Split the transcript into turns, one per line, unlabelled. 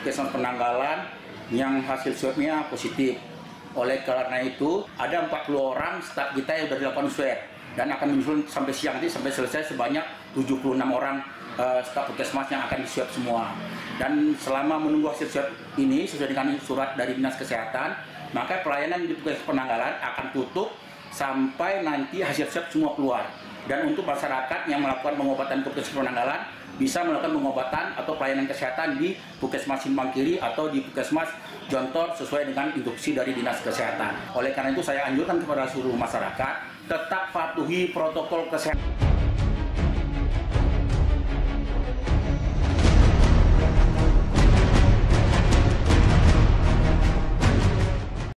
Puskesmas Penanggalan yang hasil swabnya positif. Oleh karena itu, ada 40 orang staf kita yang sudah dilakukan swab dan akan menyusul sampai siang ini sampai selesai sebanyak 76 orang staf puskesmas yang akan diswab semua. Dan selama menunggu hasil swab ini sesuai dengan surat dari Dinas Kesehatan, maka pelayanan di Puskesmas Penanggalan akan tutup sampai nanti hasil swab semua keluar. Dan untuk masyarakat yang melakukan pengobatan ke Puskesmas Penanggalan bisa melakukan pengobatan atau pelayanan kesehatan di Puskesmas Simpang Kiri atau di Puskesmas Jontor sesuai dengan instruksi dari Dinas Kesehatan. Oleh karena itu saya anjurkan kepada seluruh masyarakat tetap patuhi protokol kesehatan.